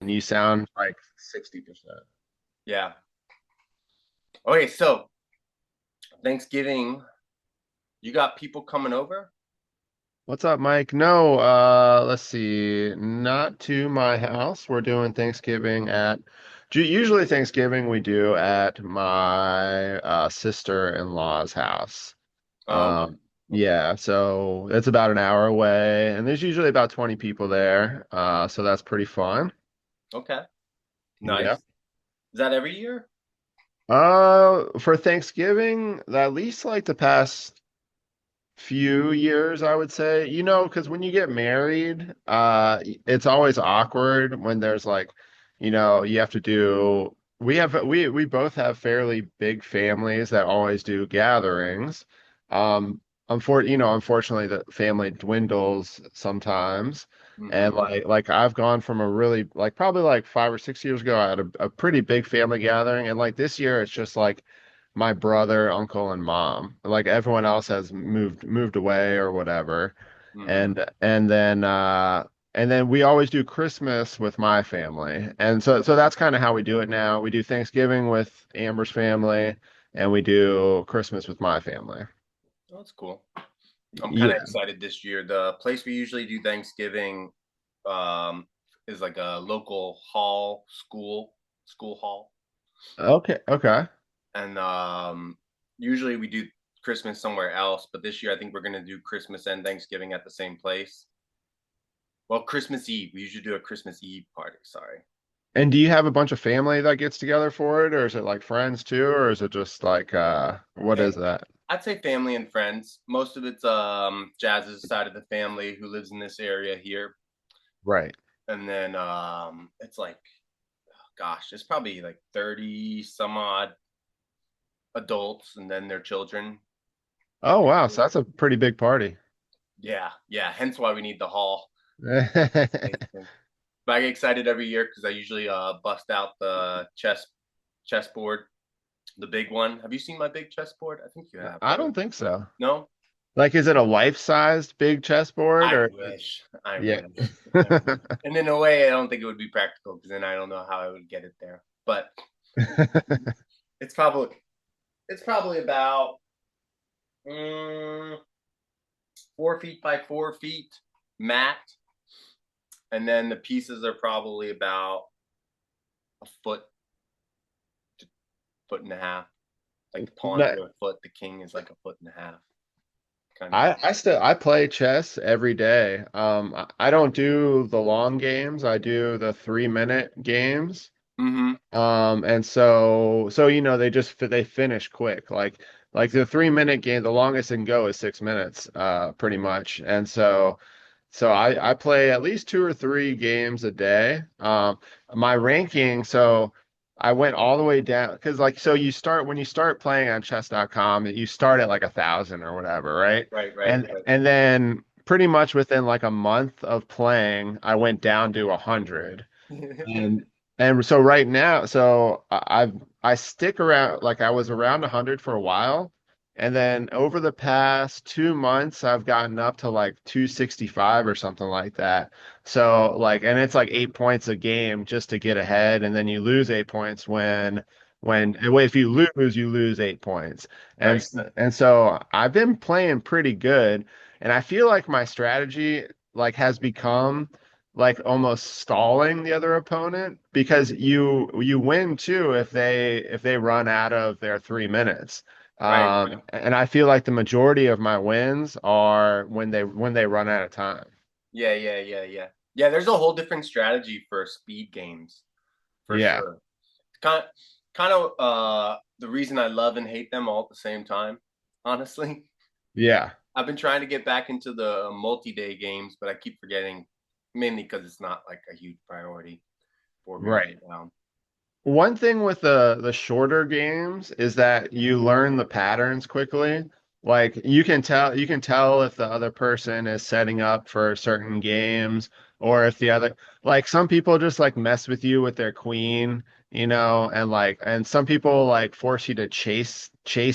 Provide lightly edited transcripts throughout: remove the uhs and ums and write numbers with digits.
and you sound like 60%. Yeah. Okay, so Thanksgiving, you got people coming over? What's up, Mike? No, let's see, not to my house. We're doing Thanksgiving usually Thanksgiving we do at my sister-in-law's house. Oh, okay. Um, Okay. yeah, so it's about an hour away, and there's usually about 20 people there. So that's pretty fun. Okay. Nice. Yeah. Is that every year? For Thanksgiving, at least like the past few years, I would say, because when you get married, it's always awkward when there's like, you have to do, we both have fairly big families that always do gatherings. Unfortunately, the family dwindles sometimes. And Mm-hmm. like I've gone from a really like probably like 5 or 6 years ago, I had a pretty big family gathering, and like this year it's just like my brother, uncle, and mom. Like everyone else has moved away or whatever. Mm-hmm. And then we always do Christmas with my family. And so that's kind of how we do it now. We do Thanksgiving with Amber's family and we do Christmas with my family. Oh, that's cool. I'm kind of Yeah. excited this year. The place we usually do Thanksgiving um, is like a local hall, school hall. Okay. Okay. And usually we do Christmas somewhere else, but this year I think we're going to do Christmas and Thanksgiving at the same place. Well, Christmas Eve. We usually do a Christmas Eve party. Sorry. And do you have a bunch of family that gets together for it, or is it like friends too, or is it just like what is that? I'd say family and friends. Most of it's Jazz's side of the family who lives in this area here, Right. and then it's like, gosh, it's probably like 30 some odd adults, and then their children. Oh wow, so that's a pretty big party. Yeah, yeah. Hence why we need the hall. But I get excited every year because I usually bust out the chessboard, the big one. Have you seen my big chessboard? I think you have, I right? don't think so. No? Like, is it a life-sized big chessboard I or? wish. I Yeah. wish. I wish. And in a way, I don't think it would be practical because then I don't know how I would get it there. But it's probably it's probably about mm, 4 feet by 4 feet mat, and then the pieces are probably about a foot to foot and a half. Like the pawns No, are a foot, the king is like a foot and a half, kind of. I play chess every day. I don't do the long games. I do the 3-minute games. Mm-hmm. And so they finish quick. Like the 3-minute game, the longest it can go is 6 minutes, pretty much. And so I play at least 2 or 3 games a day. My ranking, so I went all the way down because like so you start when you start playing on chess.com, you start at like 1,000 or whatever, right? Right, right, And right. and then pretty much within like a month of playing, I went down to 100. And and so right now, I stick around like I was around 100 for a while, and then over the past 2 months, I've gotten up to like 265 or something like that. So like, and it's like 8 points a game just to get ahead, and then you lose 8 points if you lose, you lose 8 points. And Right, s- and so I've been playing pretty good, and I feel like my strategy like has become like almost stalling the other opponent because you win too if they run out of their 3 minutes. right. And I feel like the majority of my wins are when they run out of time. Yeah, yeah, yeah, yeah. Yeah, there's a whole different strategy for speed games, for Yeah. sure. Kind of the reason I love and hate them all at the same time, honestly. Yeah. I've been trying to get back into the multi-day games, but I keep forgetting, mainly because it's not like a huge priority for me right Right. now. One thing with the shorter games is that you learn the patterns quickly. Like you can tell if the other person is setting up for certain games or if the other like some people just like mess with you with their queen, and some people like force you to chase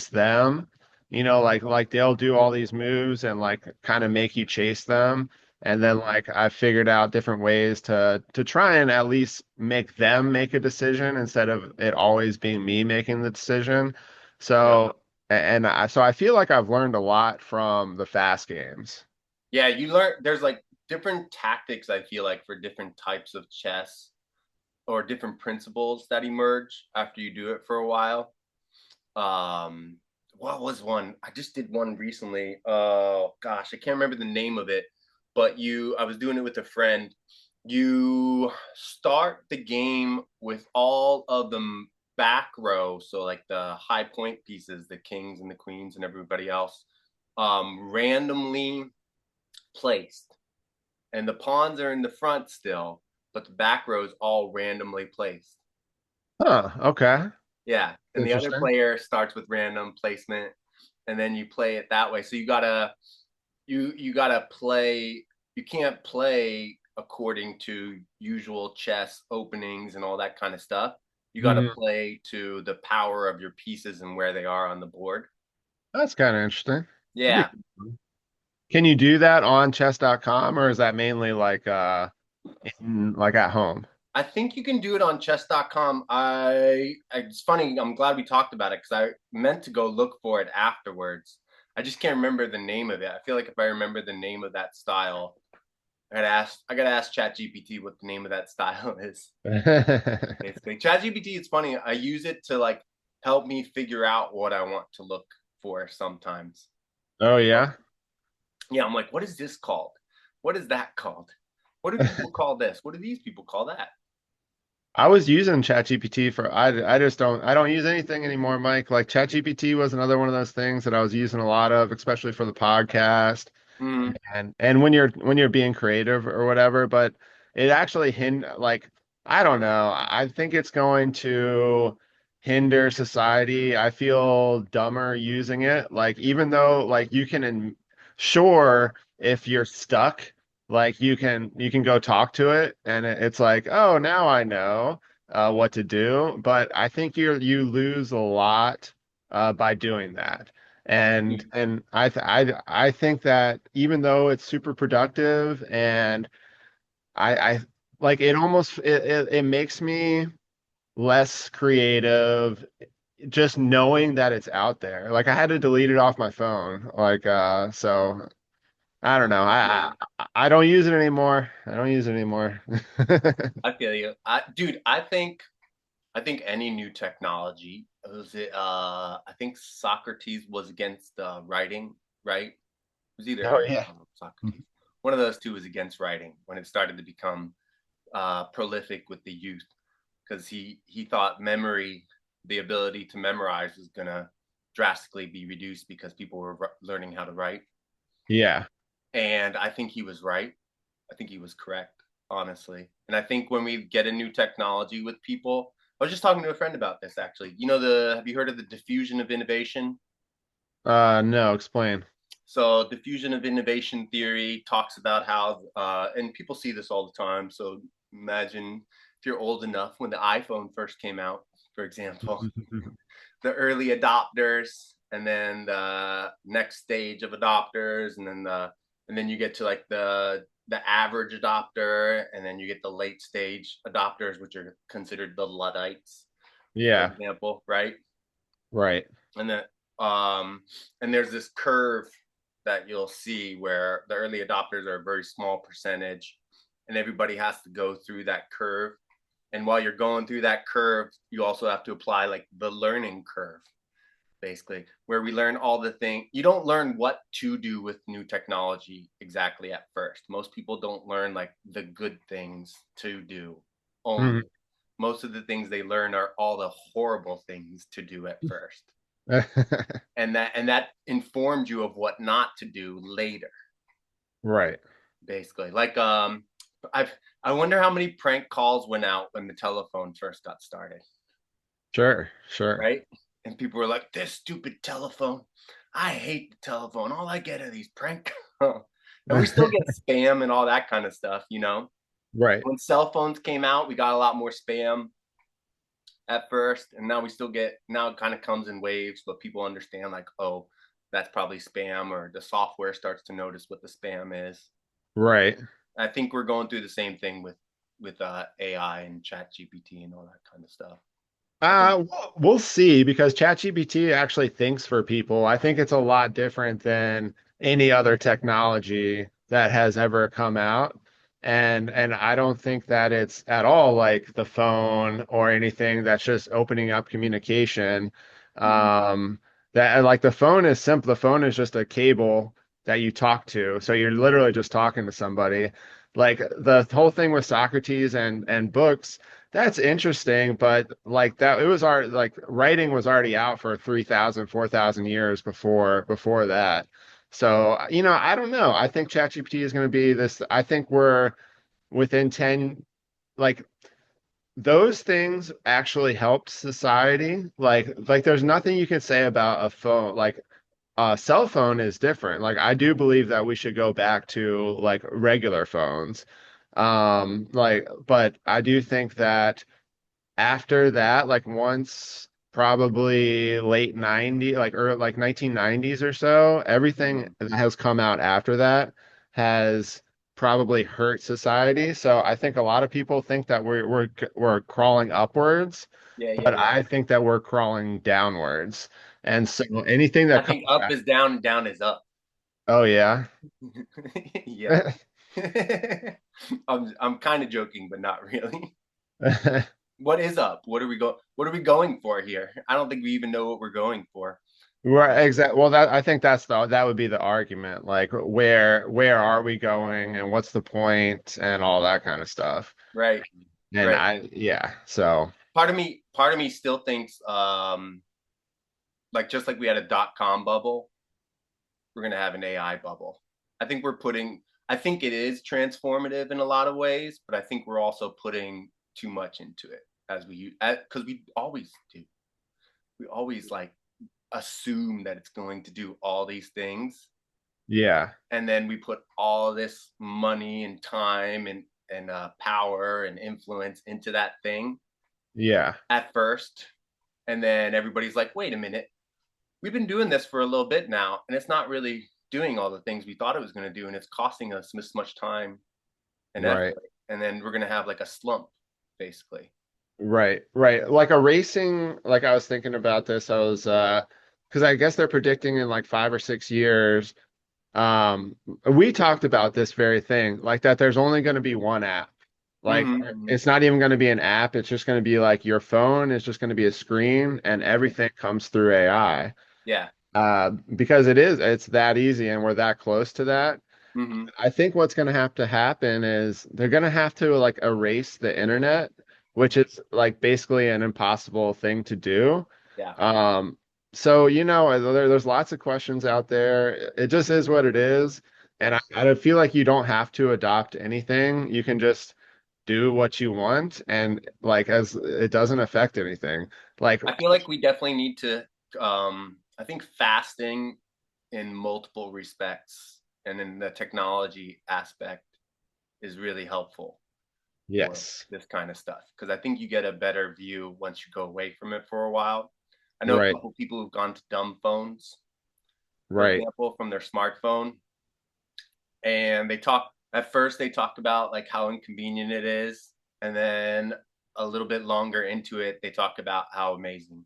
them, like they'll do all these moves and like kind of make you chase them. And then like I figured out different ways to try and at least make them make a decision instead of it always being me making the decision. Yeah. So I feel like I've learned a lot from the fast games. Yeah, you learn there's like different tactics I feel like for different types of chess or different principles that emerge after you do it for a while. Um what was one? I just did one recently. Oh gosh, I can't remember the name of it, but you I was doing it with a friend. You start the game with all of the back row, so like the high point pieces, the kings and the queens and everybody else, randomly placed, and the pawns are in the front still, but the back row is all randomly placed. Huh, okay. Yeah, and the other Interesting. player starts with random placement, and then you play it that way. So you gotta play. You can't play according to usual chess openings and all that kind of stuff. You got to Mhm. play to the power of your pieces and where they are on the board. That's kind of interesting. That'd be Yeah, cool. Can you do that on chess.com or is that mainly like like at home? I think you can do it on chess.com. It's funny. I'm glad we talked about it because I meant to go look for it afterwards. I just can't remember the name of it. I feel like if I remember the name of that style, I gotta ask ChatGPT what the name of that style is. Basically, ChatGPT, it's funny. I use it to like help me figure out what I want to look for sometimes. Oh You know? yeah. Yeah, I'm like, what is this called? What is that called? What do people call this? What do these people call that? I was using ChatGPT for I just don't use anything anymore, Mike. Like ChatGPT was another one of those things that I was using a lot of, especially for the podcast. Mm, And when you're being creative or whatever, but it actually like I don't know. I think it's going to hinder society. I feel dumber using it. Like even though like sure if you're stuck, like you can go talk to it and it's like, "Oh, now I know what to do." But I think you lose a lot by doing that. And I think that even though it's super productive and I like it almost it makes me less creative just knowing that it's out there. Like I had to delete it off my phone. Like so I don't know. I don't use it anymore. I don't use it anymore. I feel you. Dude, I think any new technology was it. I think Socrates was against writing, right? It was either Oh yeah. Aristotle or Socrates. One of those two was against writing when it started to become prolific with the youth because he thought memory, the ability to memorize, was gonna drastically be reduced because people were learning how to write. Yeah. And I think he was right. I think he was correct, honestly. And I think when we get a new technology with people, I was just talking to a friend about this actually. You know, have you heard of the diffusion of innovation? No, explain. So, diffusion of innovation theory talks about how, and people see this all the time. So, imagine if you're old enough when the iPhone first came out, for example, the early adopters, and then the next stage of adopters, and then you get to like the average adopter, and then you get the late stage adopters, which are considered the Luddites, for Yeah, example, right? right. And then and there's this curve that you'll see where the early adopters are a very small percentage, and everybody has to go through that curve. And while you're going through that curve, you also have to apply like the learning curve, basically, where we learn all the things. You don't learn what to do with new technology exactly at first. Most people don't learn like the good things to do Mhm. only. Most of the things they learn are all the horrible things to do at first. And that informed you of what not to do later, Right. basically. Like I wonder how many prank calls went out when the telephone first got started, Sure, sure. right? And people were like, "This stupid telephone. I hate the telephone. All I get are these prank calls." And we still get spam and all that kind of stuff, you know. Right. When cell phones came out, we got a lot more spam at first, and now we still get, now it kind of comes in waves, but people understand like, oh, that's probably spam, or the software starts to notice what the spam is. Right. I think we're going through the same thing with AI and Chat GPT and all that kind of stuff. I think We'll see because ChatGPT actually thinks for people. I think it's a lot different than any other technology that has ever come out. And I don't think that it's at all like the phone or anything that's just opening up communication. mhm. Um, that like the phone is simple. The phone is just a cable that you talk to. So you're literally just talking to somebody. Like the whole thing with Socrates and books. That's interesting, but like that it was already like writing was already out for 3,000, 4,000 years before that. So, I don't know. I think ChatGPT is going to be this. I think we're within 10, like those things actually helped society. Like there's nothing you can say about a phone. Like a cell phone is different. Like I do believe that we should go back to like regular phones. But I do think that after that, like once probably late 90, like or like 1990s or so, everything Mhm. that has come out after that has probably hurt society. So I think a lot of people think that we're crawling upwards, Yeah, yeah, but yeah. I think that we're crawling downwards. And so anything I that think comes up back, is down and down is up. oh yeah. Yeah. I'm kind of joking, but not really. What is up? What are we going for here? I don't think we even know what we're going for. Right, exactly. Well, that I think that would be the argument. Like, where are we going, and what's the point, and all that kind of stuff. Right. And Right. yeah. So Part of me still thinks like just like we had a .com bubble, we're going to have an AI bubble. I think it is transformative in a lot of ways, but I think we're also putting too much into it as because we always do. We always like assume that it's going to do all these things, yeah, and then we put all this money and time and power and influence into that thing yeah, at first, and then everybody's like, wait a minute, we've been doing this for a little bit now, and it's not really doing all the things we thought it was going to do, and it's costing us this much time and right, effort, and then we're going to have like a slump, basically. right. Like a racing. Like I was thinking about this. Because I guess they're predicting in like 5 or 6 years. Um, we talked about this very thing, like that there's only going to be one app. Like Mm-hmm. it's not even going to be an app, it's just going to be like your phone is just going to be a screen and everything comes through AI. Yeah. Because it's that easy and we're that close to that. Mm-hmm. I think what's going to have to happen is they're going to have to like erase the internet, which is like basically an impossible thing to do. Yeah. Um, so there's lots of questions out there. It just is what it is, and Yeah. I feel like you don't have to adopt anything. You can just do what you want, and like as it doesn't affect anything. Like, I feel like we definitely need to. I think fasting in multiple respects and in the technology aspect is really helpful for yes, this kind of stuff because I think you get a better view once you go away from it for a while. I know a right, couple people who've gone to dumb phones, for right, example, from their smartphone, and they talked about like how inconvenient it is, and then a little bit longer into it, they talk about how amazing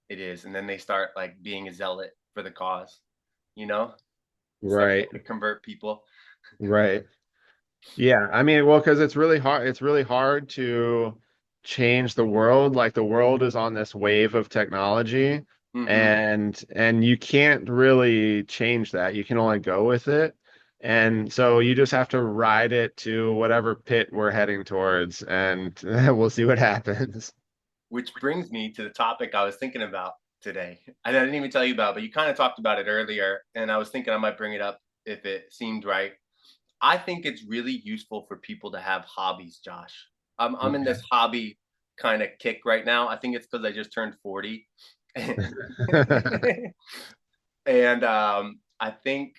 it is, and then they start like being a zealot for the cause, you know, start right, to convert people. right. Yeah, I mean, well, because it's really hard. It's really hard to change the world. Like the world is on this wave of technology, Mm-hmm. and you can't really change that. You can only go with it, and so you just have to ride it to whatever pit we're heading towards, and we'll see what happens. Which brings me to the topic I was thinking about today. I didn't even tell you about, but you kind of talked about it earlier, and I was thinking I might bring it up if it seemed right. I think it's really useful for people to have hobbies, Josh. I'm in this Okay. hobby kind of kick right now. I think it's because I just turned 40. And I think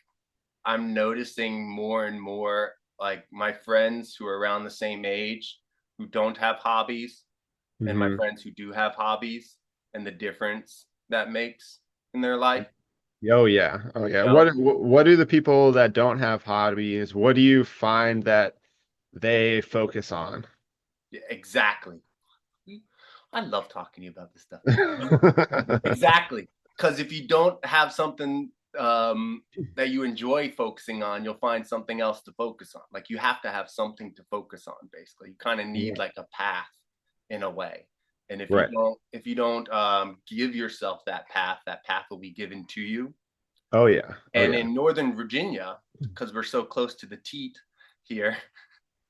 I'm noticing more and more like my friends who are around the same age who don't have hobbies and my hmm friends who do have hobbies and the difference that makes in their life. Oh yeah. Oh yeah. You know, What do the people that don't have hobbies, what do you find that they focus on? yeah, exactly. I love talking to you about this stuff. Exactly. Because if you don't have something that you enjoy focusing on, you'll find something else to focus on. Like you have to have something to focus on, basically. You kind of need Yeah. like a path in a way. And Right. if you don't give yourself that path will be given to you. Oh yeah. Oh And yeah. in Northern Virginia, because we're so close to the teat here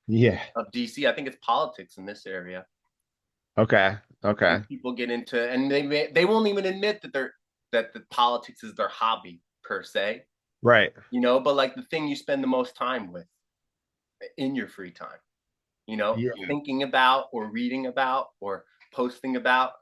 Yeah. of DC, I think it's politics in this area. Okay. Okay. And people get into, and they won't even admit that the politics is their hobby per se, Right. but like the thing you spend the most time with in your free time, Yeah. thinking about or reading about or posting about.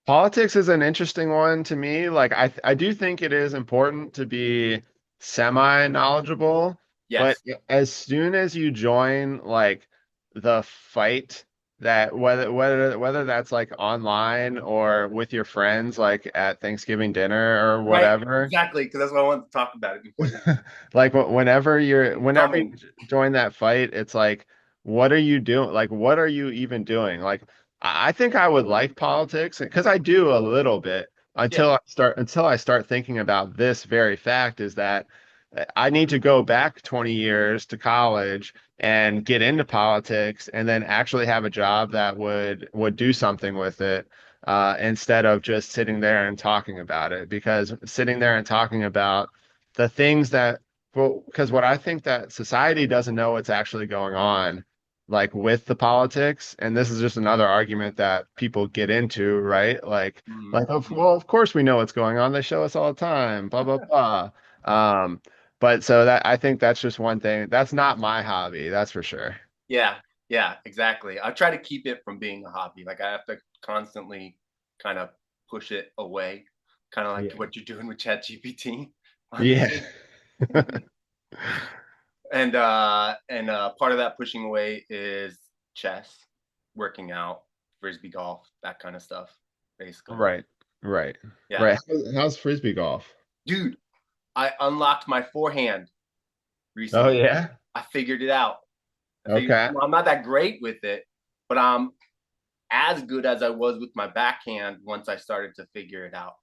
Politics is an interesting one to me. Like I do think it is important to be semi-knowledgeable, but Yes. as soon as you join like the fight that whether that's like online or with your friends like at Thanksgiving dinner or Right. whatever, Exactly. Because that's what I wanted to talk about it before you like whenever you come join that fight, it's like, what are you doing? Like, what are you even doing? Like, I think I would like politics because I do a little bit Yeah. until I start thinking about this very fact is that I need to go back 20 years to college and get into politics and then actually have a job that would do something with it. Instead of just sitting there and talking about it, because sitting there and talking about the things that well, because what I think that society doesn't know what's actually going on, like with the politics, and this is just another argument that people get into, right? Mm-hmm. Of course we know what's going on. They show us all the time, blah blah blah. Um, but so that I think that's just one thing. That's not my hobby, that's for sure. Yeah. Yeah. Exactly. I try to keep it from being a hobby. Like I have to constantly kind of push it away, kind of like Yeah. what you're doing with ChatGPT, Yeah. honestly. And part of that pushing away is chess, working out, frisbee golf, that kind of stuff, basically. Right. Right. Yeah. Right. How's frisbee golf? Dude, I unlocked my forehand Oh recently. yeah. I figured it out. Okay. Well, I'm not that great with it, but I'm as good as I was with my backhand once I started to figure it out.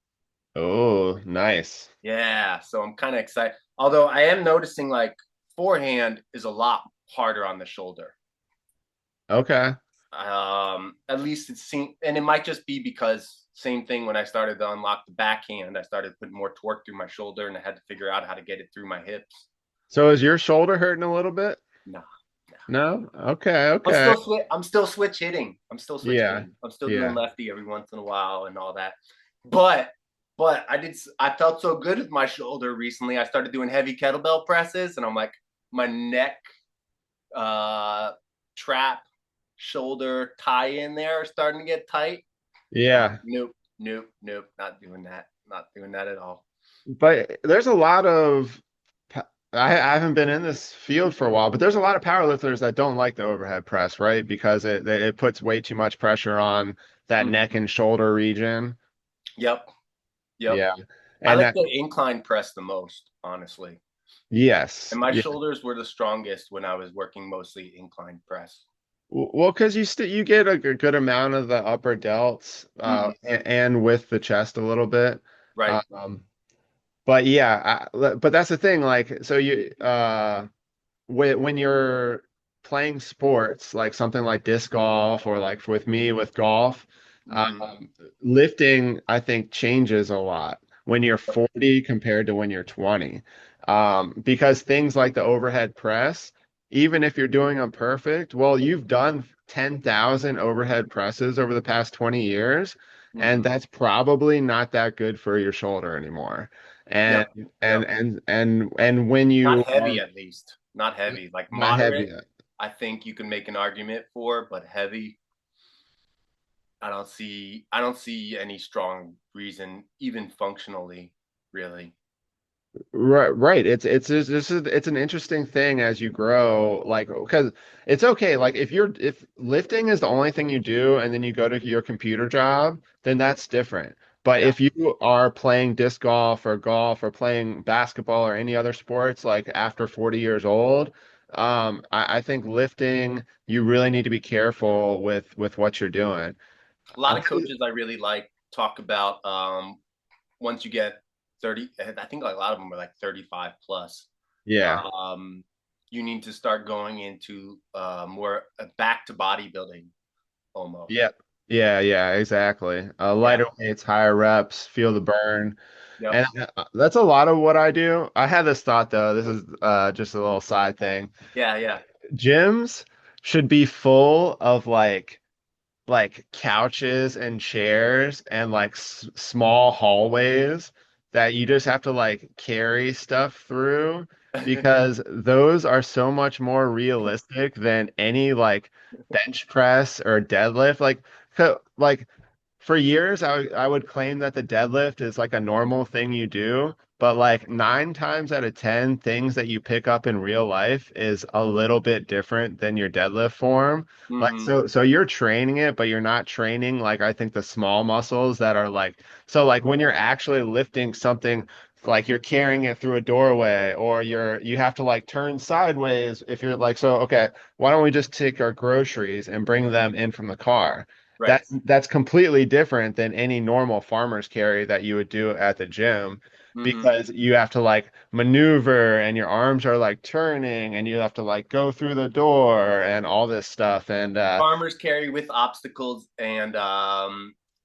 Oh, nice. Yeah, so I'm kind of excited. Although I am noticing like forehand is a lot harder on the shoulder. Okay. At least it seemed, and it might just be because same thing when I started to unlock the backhand, I started putting more torque through my shoulder, and I had to figure out how to get it through my hips. So is your shoulder hurting a little bit? No, no. No? Okay, I'm okay. still I'm still switch hitting. I'm still switch Yeah. hitting. I'm still doing Yeah. lefty every once in a while and all that. But but I felt so good with my shoulder recently. I started doing heavy kettlebell presses, and I'm like my neck, uh, trap, shoulder tie in there are starting to get tight. I'm like, Yeah. nope, nope, nope, not doing that at all. But there's a lot of I haven't been in this field for a while, but there's a lot of powerlifters that don't like the overhead press, right? Because it puts way too much pressure on that neck Mm-hmm. and shoulder region. Yep, yep. Yeah. I And like that the incline press the most, honestly. yes. And my Yeah. shoulders were the strongest when I was working mostly incline press. Well, because you get a good amount of the upper delts Mm-hmm. and with the chest a little bit. Right. But yeah, but that's the thing. Like, so when you're playing sports, like something like disc golf or like with me with golf, Mm-hmm. lifting, I think, changes a lot when you're 40 compared to when you're 20. Because things like the overhead press, even if you're doing them perfect, well, you've done 10,000 overhead presses over the past 20 years, and Mm-hmm. that's probably not that good for your shoulder anymore. And Yep. Yep. and when Not you are heavy, at least. Not heavy. Like not moderate, heavy. I think you can make an argument for, but heavy, I don't see any strong reason, even functionally, really. Right, right. It's an interesting thing as you grow, like because it's okay. Like if lifting is the only thing you do and then you go to your computer job, then that's different. But Yeah. if you are playing disc golf or playing basketball or any other sports, like after 40 years old, I think lifting, you really need to be careful with what you're doing. A lot I of see. coaches I really like talk about once you get 30, I think like a lot of them are like 35 plus. Yeah. Um, you need to start going into more back to bodybuilding almost. Yeah. Yeah, yeah, exactly. Yeah. Lighter weights, higher reps, feel the burn. Yep. And that's a lot of what I do. I had this thought though, this is just a little side thing. Yeah. Yeah. Gyms should be full of like couches and chairs and like small hallways that you just have to like carry stuff through because those are so much more realistic than any like bench press or deadlift. Like for years, I would claim that the deadlift is like a normal thing you do, but like 9 times out of 10, things that you pick up in real life is a little bit different than your deadlift form. Like Hmm. so you're training it, but you're not training like I think the small muscles that are like so like when you're actually lifting something like you're carrying it through a doorway or you have to like turn sideways if you're like so okay, why don't we just take our groceries and bring them in from the car? Right. That's completely different than any normal farmer's carry that you would do at the gym Hmm. because you have to like maneuver and your arms are like turning and you have to like go through the door and all this stuff and Farmers carry with obstacles and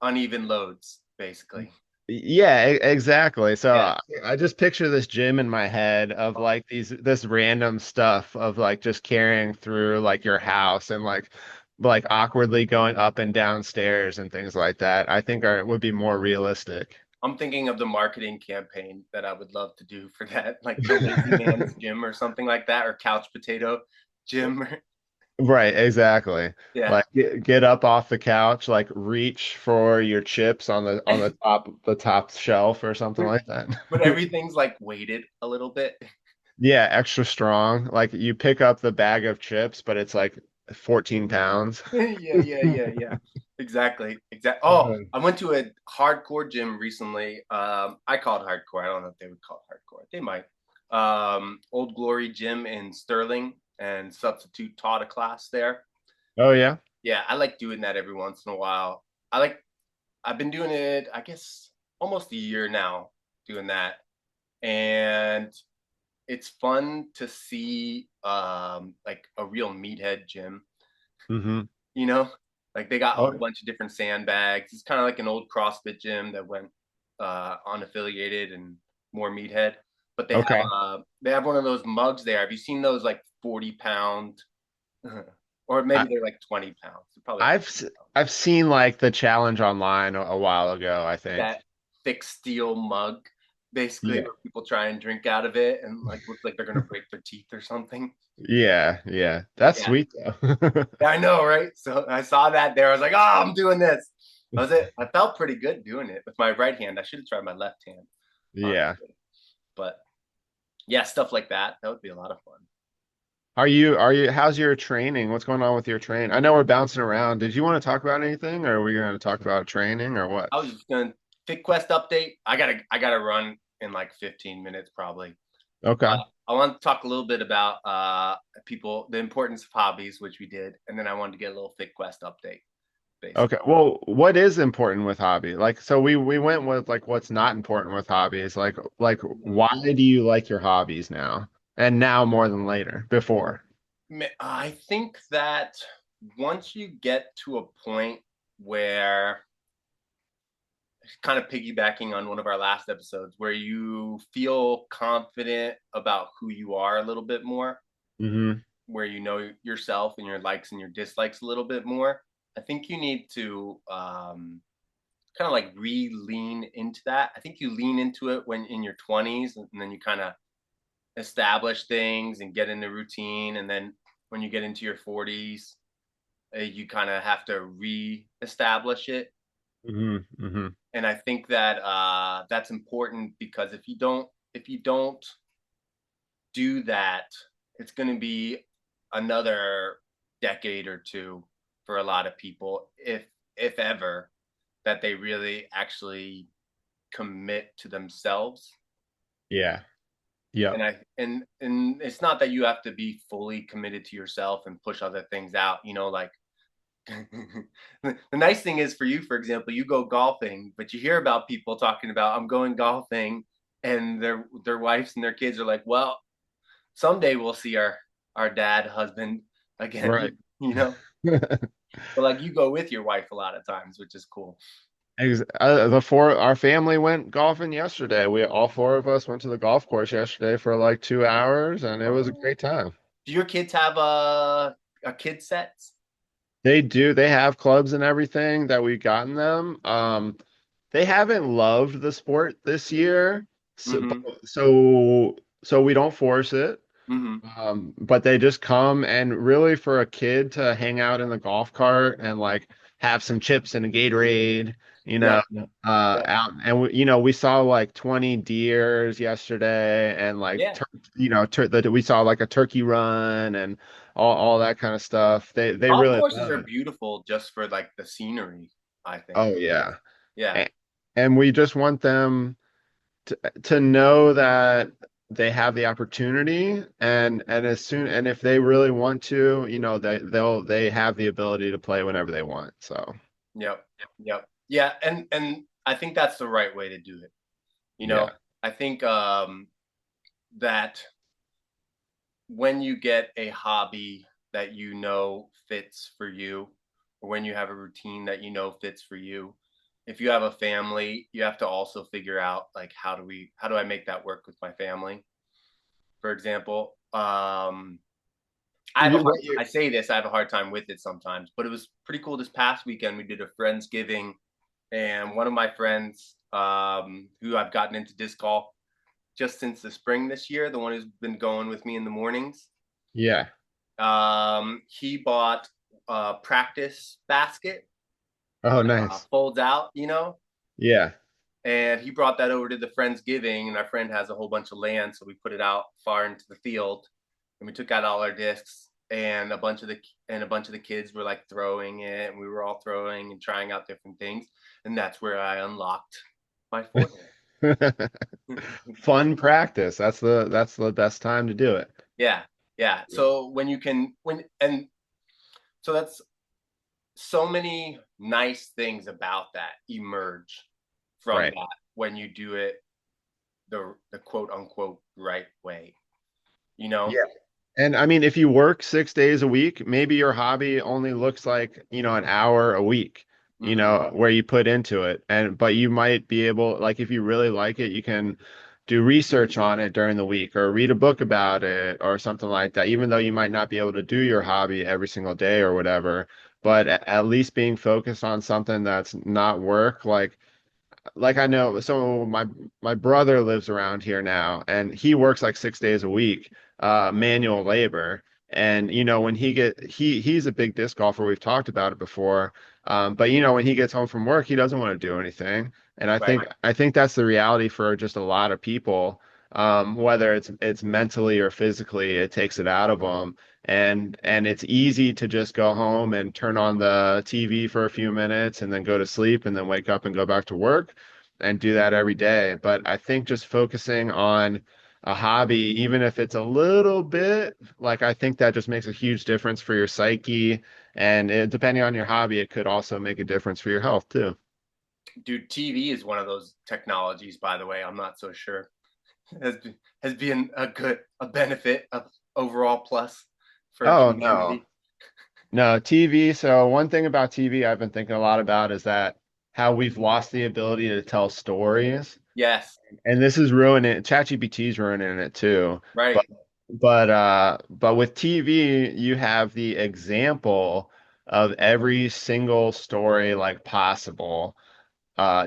uneven loads, basically. yeah, exactly. So Yeah. I just picture this gym in my head of like this random stuff of like just carrying through like your house and like awkwardly going up and down stairs and things like that. I think are would be more realistic. I'm thinking of the marketing campaign that I would love to do for that, like the lazy man's gym or something like that, or couch potato gym. Right, exactly. Yeah. Like get up off the couch, like reach for your chips on the top shelf or something like that. But everything's like weighted a little bit. Yeah, extra strong. Like you pick up the bag of chips, but it's like 14 pounds. Yeah, yeah, yeah, yeah. Exactly. Exactly. Oh, I went to a hardcore gym recently. I call it hardcore. I don't know if they would call it hardcore. They might. Old Glory Gym in Sterling and substitute taught a class there. Oh yeah. Yeah, I like doing that every once in a while. I like I've been doing it, I guess, almost a year now doing that. And it's fun to see like a real meathead gym, Hmm. you know? Like they got a Oh, whole bunch of different sandbags. It's kind of like an old CrossFit gym that went unaffiliated and more meathead. But okay. they have one of those mugs there. Have you seen those like 40 pound or I, maybe they're like 20 pounds? They're probably like I've seen like the challenge online a while ago, I think. that thick steel mug, basically, Yeah. where people try and drink out of it and like look like they're gonna break their teeth or something. Yeah, yeah. That's Yeah, sweet though. yeah, I know, right? So I saw that there. I was like, oh, I'm doing this. I was it. I felt pretty good doing it with my right hand. I should have tried my left hand, Yeah. honestly. But yeah, stuff like that. That would be a lot of fun. Are you how's your training? What's going on with your training? I know we're bouncing around. Did you want to talk about anything or are we going to talk about training or what? I was just gonna FitQuest update. I gotta run in like 15 minutes probably. Okay. I want to talk a little bit about people, the importance of hobbies, which we did, and then I wanted to get a little FitQuest update, Okay. basically. Well, what is important with hobby? Like, so we went with like what's not important with hobbies. Like why do you like your hobbies now? And now more than later, before. I think that once you get to a point where, kind of piggybacking on one of our last episodes, where you feel confident about who you are a little bit more, Hmm. where you know yourself and your likes and your dislikes a little bit more, I think you need to kind of like lean into that. I think you lean into it when in your 20s and then you kind of establish things and get in the routine. And then when you get into your 40s, you kind of have to re-establish it. Hmm. Hmm. And I think that that's important because if you don't do that, it's going to be another decade or two for a lot of people, if ever, that they really actually commit to themselves. Yeah. Yep. And it's not that you have to be fully committed to yourself and push other things out, like the nice thing is for you, for example, you go golfing, but you hear about people talking about I'm going golfing, and their wives and their kids are like, well, someday we'll see our dad husband again, Right. but like you go with your wife a lot of times, which is cool. Our family went golfing yesterday. We all four of us went to the golf course yesterday for like 2 hours, and it was a Oh, great time. do your kids have a kid sets? They do. They have clubs and everything that we've gotten them. They haven't loved the sport this year, so Mm-hmm. so we don't force it. Mm-hmm. But they just come and really for a kid to hang out in the golf cart and like have some chips and a Gatorade, you know, Yep. Yep. out and we saw like 20 deers yesterday and like Yeah. we saw like a turkey run and all that kind of stuff. They Golf really courses love are it. beautiful just for like the scenery, I think. Oh yeah. Yeah. And, and we just want them to know that they have the opportunity and if they really want to, they have the ability to play whenever they want. So Yep. Yep. Yeah, and I think that's the right way to do it. You know, yeah. I think that when you get a hobby that fits for you, or when you have a routine that fits for you, if you have a family, you have to also figure out like how do I make that work with my family? For example, What I you say this, I have a hard time with it sometimes, but it was pretty cool this past weekend. We did a Friendsgiving, and one of my friends, who I've gotten into disc golf just since the spring this year, the one who's been going with me in the mornings, Yeah. he bought a practice basket Oh, that nice. folds out, Yeah. and he brought that over to the Friendsgiving, and our friend has a whole bunch of land, so we put it out far into the field, and we took out all our discs, and a bunch of the kids were like throwing it, and we were all throwing and trying out different things, and that's where I unlocked my forehand. Fun practice. That's the best time to do it. Yeah, yeah. Yeah. So when you can when and so that's so many nice things about that emerge from Right. that when you do it the quote unquote right way. You know? Yeah. And I mean, if you work 6 days a week, maybe your hobby only looks like, an hour a week, Mm-hmm. where you put into it. But you might be able, like, if you really like it, you can do research on it during the week or read a book about it or something like that, even though you might not be able to do your hobby every single day or whatever. But at least being focused on something that's not work, like I know, so my brother lives around here now, and he works like 6 days a week, manual labor. And when he's a big disc golfer. We've talked about it before. But when he gets home from work, he doesn't want to do anything. And I Right. think I think that's the reality for just a lot of people. Whether it's mentally or physically, it takes it out of them. And it's easy to just go home and turn on the TV for a few minutes and then go to sleep and then wake up and go back to work and do that every day. But I think just focusing on a hobby, even if it's a little bit, like I think that just makes a huge difference for your psyche. And depending on your hobby, it could also make a difference for your health too. Dude, TV is one of those technologies, by the way. I'm not so sure has been, has been a benefit of overall plus for Oh no. humanity. No, TV. So one thing about TV I've been thinking a lot about is that how we've lost the ability to tell stories. Yes. And this is ruining ChatGPT's ruining it too. Right. But but with TV, you have the example of every single story like possible,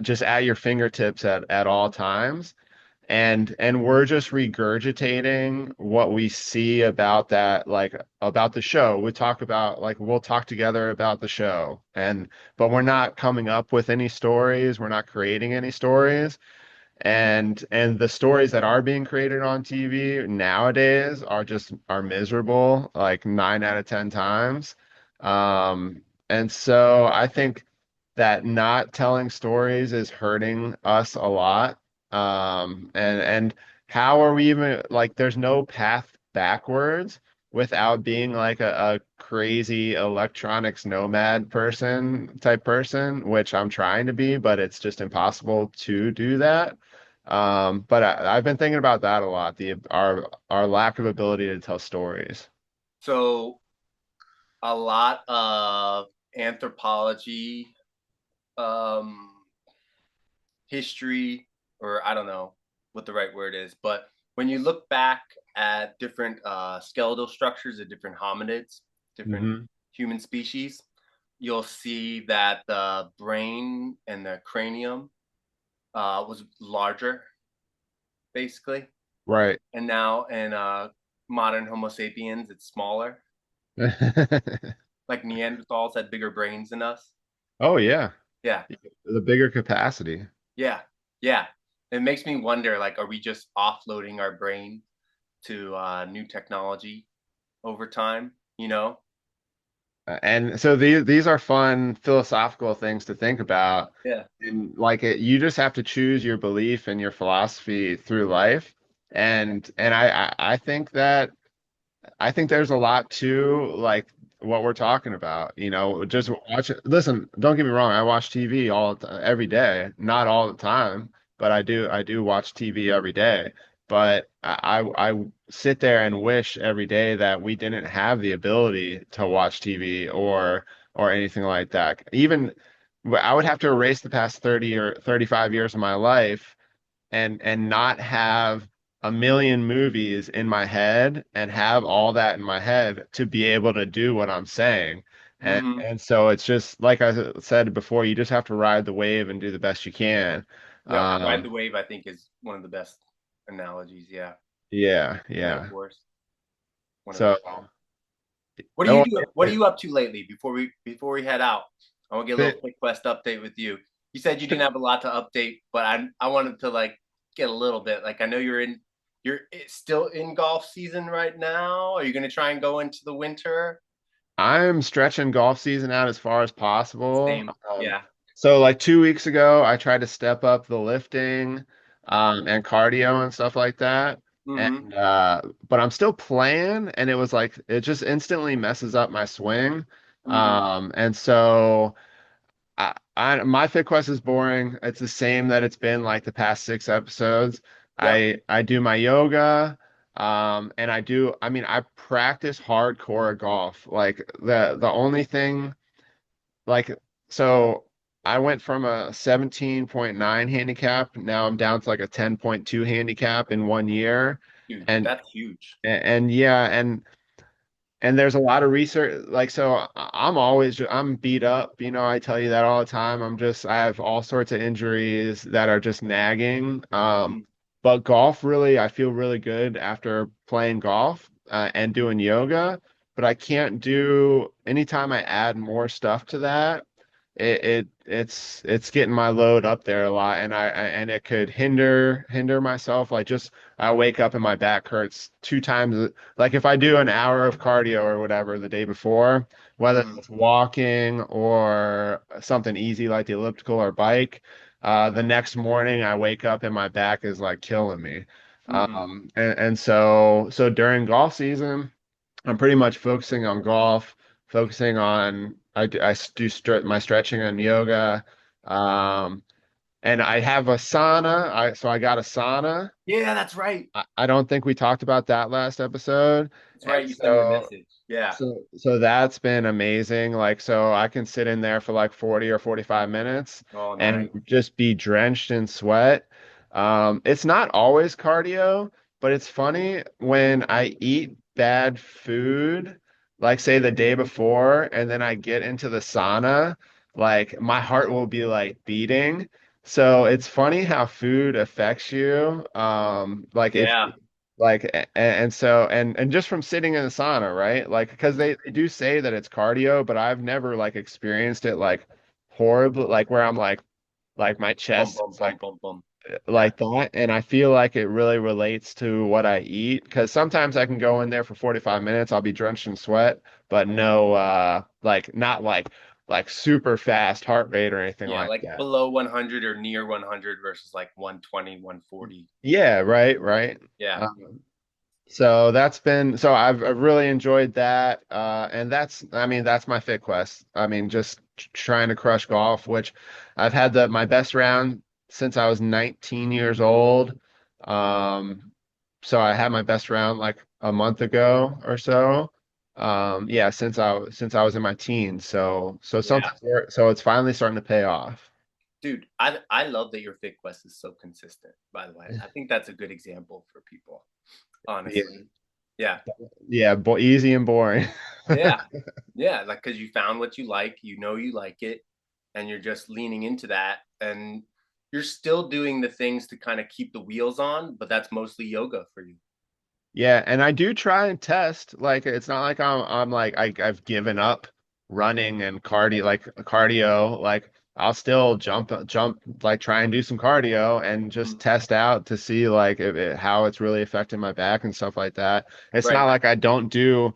just at your fingertips at all times. And we're just regurgitating what we see about that, like about the show. We'll talk together about the show. But we're not coming up with any stories. We're not creating any stories. And the stories that are being created on TV nowadays are miserable, like 9 out of 10 times. And so I think that not telling stories is hurting us a lot. And how are we even like there's no path backwards without being like a crazy electronics nomad type person, which I'm trying to be, but it's just impossible to do that. But I've been thinking about that a lot, our lack of ability to tell stories. So a lot of anthropology, um, history, or I don't know what the right word is, but when you look back at different skeletal structures of different hominids, different Hmm. human species, you'll see that the brain and the cranium was larger, basically. Right. And now in modern Homo sapiens, it's smaller. Like Neanderthals had bigger brains than us. Oh yeah. Yeah, The bigger capacity. yeah, yeah. It makes me wonder, like, are we just offloading our brain to new technology over time? You know? And so these are fun philosophical things to think about. Yeah. And like you just have to choose your belief and your philosophy through life. And I think there's a lot to like what we're talking about. You know, just watch it. Listen, don't get me wrong. I watch TV every day, not all the time, but I do watch TV every day. But I sit there and wish every day that we didn't have the ability to watch TV or anything like that. Even I would have to erase the past 30 or 35 years of my life and not have a million movies in my head and have all that in my head to be able to do what I'm saying. Mm-hmm. And so it's just like I said before, you just have to ride the wave and do the best you can. Yep. Ride Um, the wave, I think, is one of the best analogies. Yeah. yeah, yeah. Metaphors. One of the So, best. What do you oh, do? What are you up to lately? Before we head out, I want to get a little fit, FitQuest update with you. You said you didn't have a lot to update, but I wanted to like get a little bit. Like I know you're still in golf season right now. Are you going to try and go into the winter? I'm stretching golf season out as far as possible. Same. Yeah. So like 2 weeks ago, I tried to step up the lifting, and cardio and stuff like that. Mm-hmm. And but I'm still playing, and it was like it just instantly messes up my swing. Mm-hmm. And so my fit quest is boring. It's the same that it's been like the past 6 episodes. Yep. I do my yoga, and I mean I practice hardcore golf. Like the only thing like so I went from a 17.9 handicap, now I'm down to like a 10.2 handicap in 1 year. Dude, And that's huge. and yeah, and there's a lot of research like so I'm beat up, you know, I tell you that all the time. I have all sorts of injuries that are just nagging. Mm-hmm. But golf really I feel really good after playing golf, and doing yoga, but I can't do anytime I add more stuff to that, it's getting my load up there a lot, and and it could hinder myself. Like just I wake up and my back hurts 2 times. Like if I do an hour of cardio or whatever the day before, whether Mm-hmm. it's walking or something easy like the elliptical or bike, the next morning I wake up and my back is like killing me. Mm-hmm. And so during golf season. I'm pretty much focusing on golf, focusing on I do my stretching and yoga, and I have a sauna. I got a sauna. Yeah, that's right. I don't think we talked about that last episode, That's and right. You sent me a message. Yeah. so that's been amazing. Like so I can sit in there for like 40 or 45 minutes Oh, and nice. just be drenched in sweat. It's not always cardio, but it's funny when I eat bad food, like say the day before, and then I get into the sauna, like my heart will be like beating. So it's funny how food affects you. Like if Yeah. like and just from sitting in the sauna, right? Like because they do say that it's cardio, but I've never like experienced it like horribly, like where I'm like my Boom, chest boom, is boom, boom, boom. Yeah. like that, and I feel like it really relates to what I eat because sometimes I can go in there for 45 minutes, I'll be drenched in sweat, but no, like not like like super fast heart rate or anything Yeah, like like that. below 100 or near 100 versus like 120, 140. Yeah, right, right. Yeah. So that's been so I've really enjoyed that, and that's I mean that's my fit quest. I mean just trying to crush golf, which I've had my best round since I was 19 years old. Um, so I had my best round like a month ago or so. Yeah, since I was in my teens. So Yeah. something so it's finally starting to pay off. Dude, I love that your fit quest is so consistent, by the way. I think that's a good example for people, Yeah, honestly. Yeah. yeah, bo easy and boring. Yeah. Yeah, like because you found what you like it, and you're just leaning into that, and you're still doing the things to kind of keep the wheels on, but that's mostly yoga for you. Yeah, and I do try and test. Like it's not like I'm like I've given up running and cardio. Like I'll still jump like try and do some cardio and just Mm. test out to see like how it's really affecting my back and stuff like that. It's not Right. like I don't do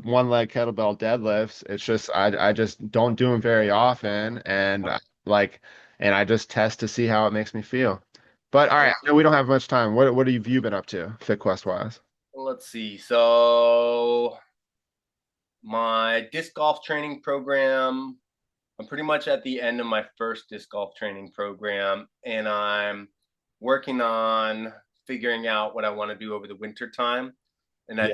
one leg kettlebell deadlifts. It's just I just don't do them very often like and I just test to see how it makes me feel. But all right, I know we don't have much time. What have you been up to, FitQuest wise? Let's see. So my disc golf training program, I'm pretty much at the end of my first disc golf training program, and I'm working on figuring out what I want to do over the winter time. And Yeah.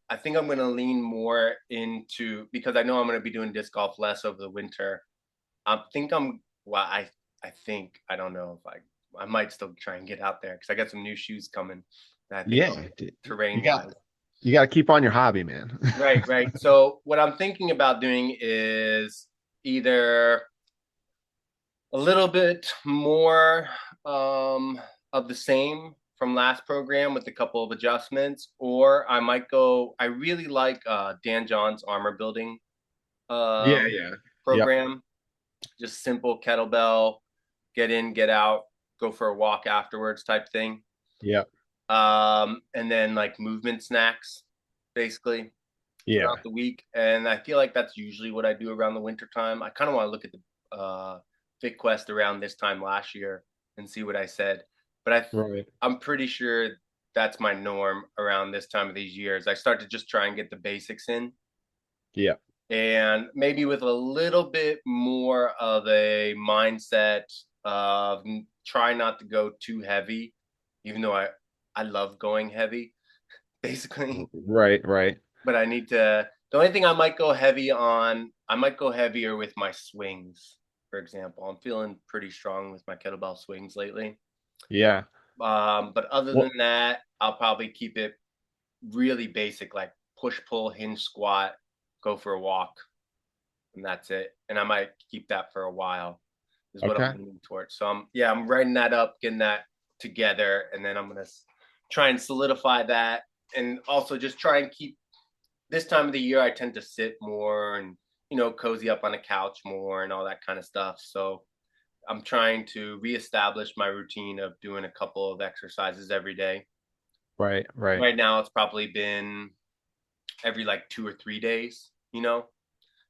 I think I'm going to lean more into, because I know I'm going to be doing disc golf less over the winter. I think I'm well. I think I don't know if I might still try and get out there because I got some new shoes coming that I think Yeah, you terrain got wise. you got to keep on your hobby, man. Right, right. So what I'm thinking about doing is either a little bit more of the same from last program with a couple of adjustments, or I might go. I really like Dan John's armor building Yeah, um, yeah. Yep, program. Just simple kettlebell, get in, get out, go for a walk afterwards type thing. yep, And then like movement snacks, basically yeah. throughout the week. And I feel like that's usually what I do around the winter time. I kind of want to look at the FitQuest around this time last year and see what I said. But Right. I'm pretty sure that's my norm around this time of these years. I start to just try and get the basics in, Yeah. and maybe with a little bit more of a mindset of try not to go too heavy, even though I love going heavy, basically. Right, right. But I need to. The only thing I might go heavy on, I might go heavier with my swings, for example. I'm feeling pretty strong with my kettlebell swings lately. Yeah. But other than Well, that, I'll probably keep it really basic, like push, pull, hinge, squat, go for a walk, and that's it. And I might keep that for a while, is what I'm okay. leaning towards. So I'm writing that up, getting that together, and then I'm gonna try and solidify that, and also just try and keep this time of the year. I tend to sit more and cozy up on a couch more and all that kind of stuff. So I'm trying to reestablish my routine of doing a couple of exercises every day. Right, right. Right now, it's probably been every like 2 or 3 days. Yeah,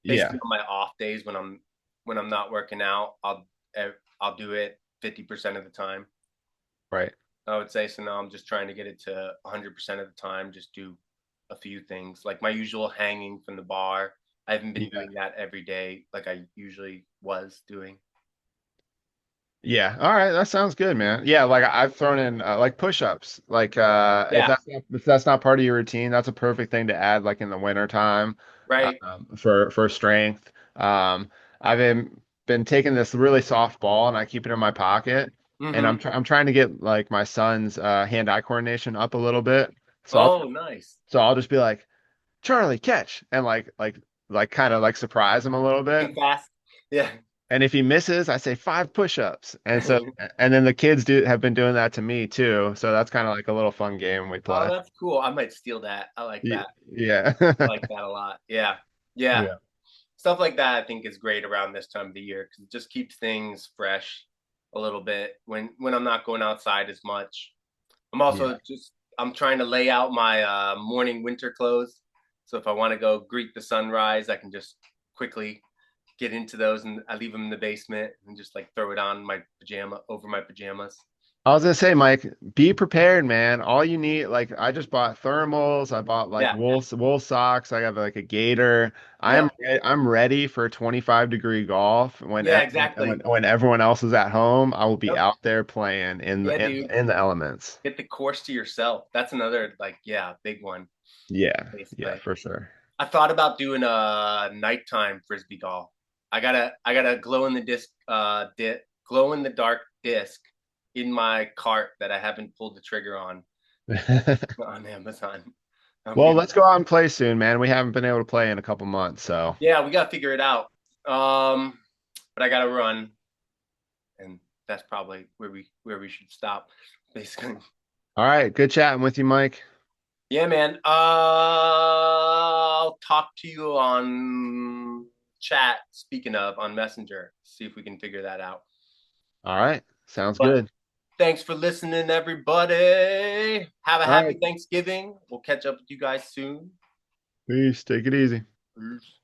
Basically on my off days when I'm not working out, I'll do it 50% of the time. right. I would say so. Now I'm just trying to get it to 100% of the time. Just do a few things like my usual hanging from the bar. I haven't been Yeah. doing that every day like I usually was doing. Yeah. All right, that sounds good, man. Yeah, like I've thrown in like push-ups. Like Yeah, if that's not part of your routine, that's a perfect thing to add like in the winter time right. for strength. I've been taking this really soft ball and I keep it in my pocket and Mm-hmm. I'm trying to get like my son's hand-eye coordination up a little bit. So Oh, nice. I'll just be like, "Charlie, catch." And like kind of like surprise him a little bit. Think fast. Yeah. And if he misses, I say 5 push-ups. And then the kids have been doing that to me too. So that's kind of like a little fun game we Oh, play. that's cool. I might steal that. I like that. Yeah. I like that a lot. Yeah. Yeah. Yeah. Stuff like that I think is great around this time of the year because it just keeps things fresh a little bit when I'm not going outside as much. I'm also Yeah. just I'm trying to lay out my morning winter clothes. So if I want to go greet the sunrise, I can just quickly get into those, and I leave them in the basement and just like throw it on my pajama over my pajamas. I was gonna say, Mike, be prepared, man. All you need, like, I just bought thermals. I bought like Yeah, wool socks. I have like a gator. yep, I'm ready for 25-degree golf yeah, exactly. when everyone else is at home. I will be Yep, out there playing yeah, dude. in the elements. Get the course to yourself. That's another like yeah, big one. Yeah, Basically, for sure. I thought about doing a nighttime frisbee golf. I got a glow in the dark disc in my cart that I haven't pulled the trigger on Amazon. I'm Well, gonna let's go out and play soon, man. We haven't been able to play in a couple months, so. yeah, we gotta figure it out. Um, but I gotta run, and that's probably where we should stop, basically. All right, good chatting with you, Mike. Yeah, man. I'll talk to you on chat. Speaking of, on Messenger, see if we can figure that out. All right, sounds But good. thanks for listening, everybody. Have a All happy right, Thanksgiving. We'll catch up with you guys soon. peace. Take it easy. Peace.